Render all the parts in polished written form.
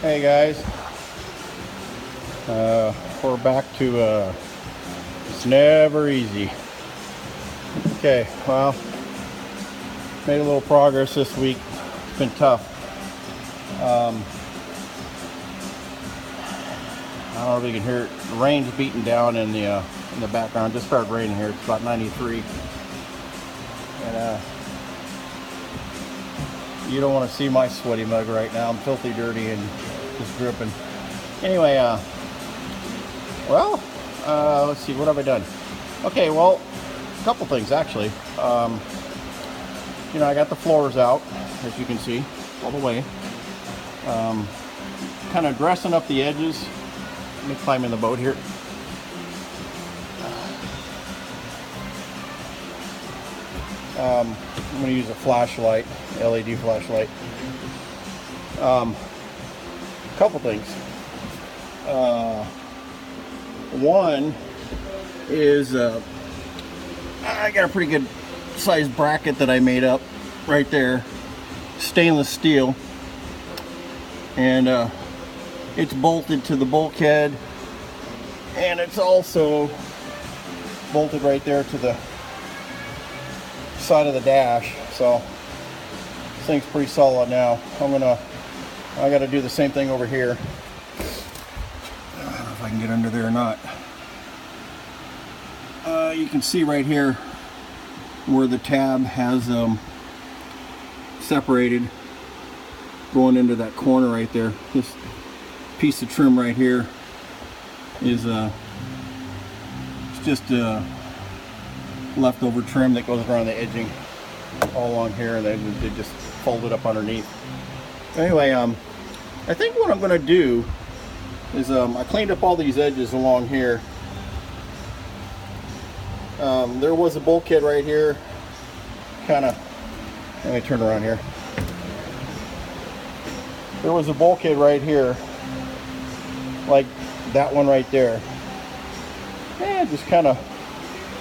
Hey guys, we're back to it's never easy. Okay, well, made a little progress this week. It's been tough. I don't know if you can hear it. The rain's beating down in the background. It just started raining here. It's about 93, and you don't want to see my sweaty mug right now. I'm filthy dirty and just dripping. Anyway, let's see, what have I done? Okay, well, a couple things actually. I got the floors out, as you can see, all the way. Kind of dressing up the edges. Let me climb in the boat here. I'm going to use a flashlight, LED flashlight. Couple things. One is I got a pretty good sized bracket that I made up right there, stainless steel, and it's bolted to the bulkhead, and it's also bolted right there to the side of the dash. So this thing's pretty solid now. I got to do the same thing over here. I don't know if I can get under there or not. You can see right here where the tab has separated, going into that corner right there. This piece of trim right here is it's just leftover trim that goes around the edging all along here, and then they just fold it up underneath. Anyway, I think what I'm going to do is I cleaned up all these edges along here. There was a bulkhead right here, kind of, let me turn around here. There was a bulkhead right here, like that one right there. And just kind of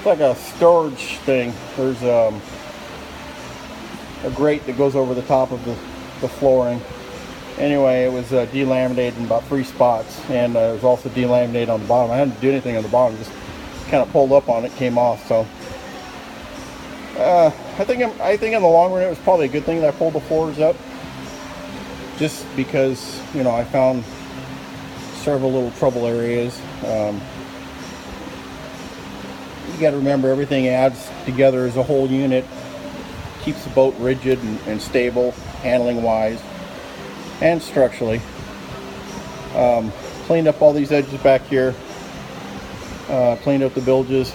like a storage thing. There's a grate that goes over the top of the flooring. Anyway, it was delaminated in about 3 spots, and it was also delaminated on the bottom. I hadn't to do anything on the bottom, just kind of pulled up on it, came off. So I think in the long run it was probably a good thing that I pulled the floors up, just because I found several little trouble areas. You got to remember, everything adds together as a whole unit, keeps the boat rigid and stable, handling wise and structurally. Cleaned up all these edges back here, cleaned up the bilges.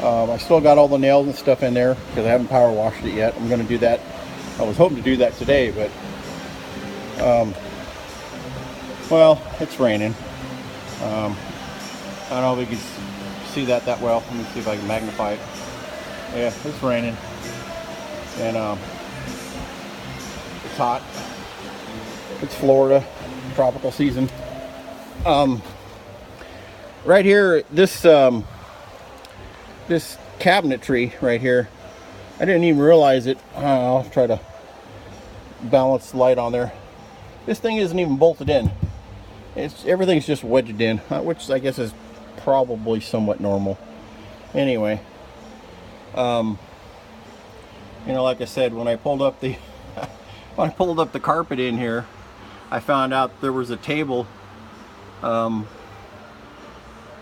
I still got all the nails and stuff in there because I haven't power washed it yet. I'm going to do that. I was hoping to do that today, but well, it's raining. I don't know if you can see that well. Let me see if I can magnify it. Yeah, it's raining, and it's hot. It's Florida, tropical season. Right here, this cabinetry right here, I didn't even realize it. I'll try to balance the light on there. This thing isn't even bolted in. Everything's just wedged in, which I guess is probably somewhat normal. Anyway, like I said, when I pulled up the carpet in here, I found out there was a table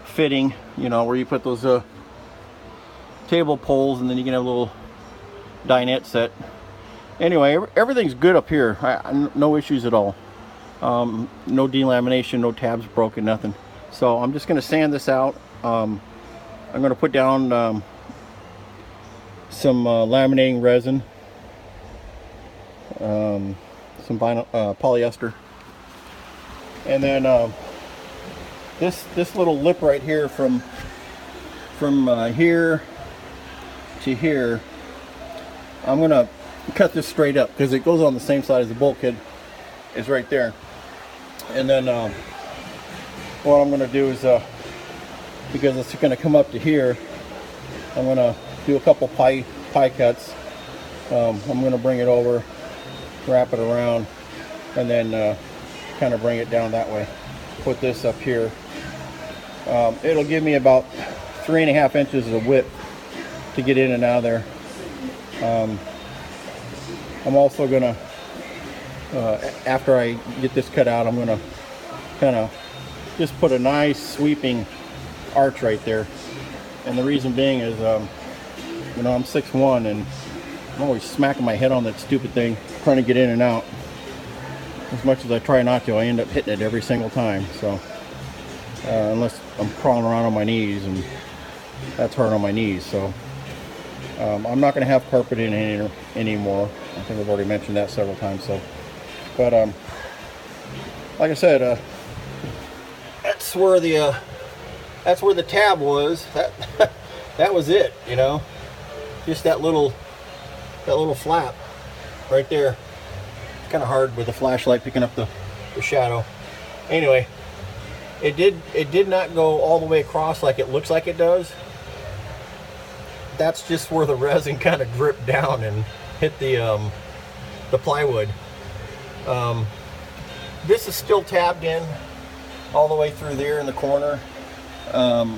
fitting, where you put those table poles, and then you can have a little dinette set. Anyway, everything's good up here. No issues at all. No delamination, no tabs broken, nothing. So I'm just going to sand this out. I'm going to put down some laminating resin, some vinyl, polyester, and then this little lip right here from here to here, I'm going to cut this straight up because it goes on the same side as the bulkhead, is right there. And then what I'm going to do is, because it's going to come up to here, I'm going to do a couple pie cuts. I'm going to bring it over, wrap it around, and then kind of bring it down that way. Put this up here. It'll give me about 3.5 inches of width to get in and out of there. I'm also gonna, after I get this cut out, I'm gonna kind of just put a nice sweeping arch right there. And the reason being is, you know, I'm 6'1", and I'm always smacking my head on that stupid thing, trying to get in and out. As much as I try not to, I end up hitting it every single time. So, unless I'm crawling around on my knees, and that's hard on my knees. So, I'm not going to have carpet in here anymore. I think I've already mentioned that several times. So, but like I said, that's where the tab was. That was it. You know, just that little flap right there. Kind of hard with the flashlight picking up the shadow. Anyway, it did not go all the way across like it looks like it does. That's just where the resin kind of dripped down and hit the plywood. This is still tabbed in all the way through there in the corner.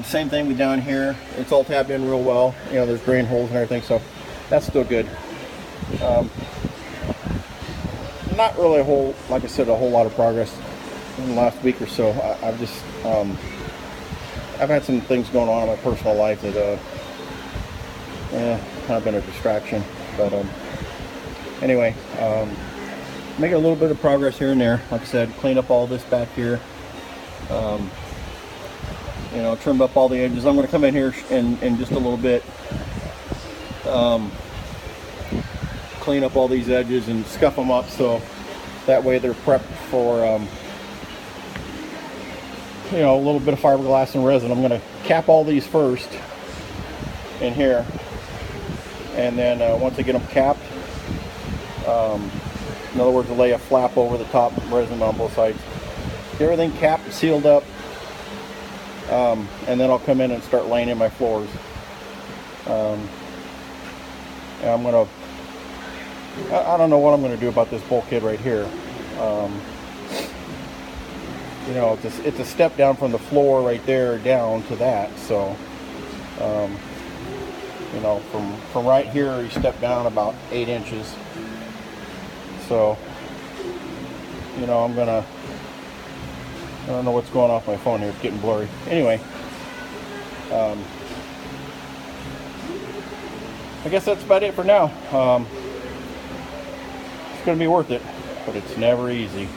Same thing with down here. It's all tabbed in real well. You know, there's drain holes and everything, so that's still good. Not really a whole lot of progress in the last week or so. I've just I've had some things going on in my personal life that kind of been a distraction. But anyway, making a little bit of progress here and there. Like I said, clean up all this back here. You know, trim up all the edges. I'm going to come in here in just a little bit. Clean up all these edges and scuff them up so that way they're prepped for you know, a little bit of fiberglass and resin. I'm going to cap all these first in here, and then once I get them capped, in other words, lay a flap over the top, resin on both sides, get everything capped and sealed up, and then I'll come in and start laying in my floors. And I'm going to, I don't know what I'm going to do about this bulkhead right here. You know, it's a step down from the floor right there down to that. So, you know, from right here, you step down about 8 inches. So, you know, I don't know what's going on with my phone here. It's getting blurry. Anyway, I guess that's about it for now. It's going to be worth it, but it's never easy.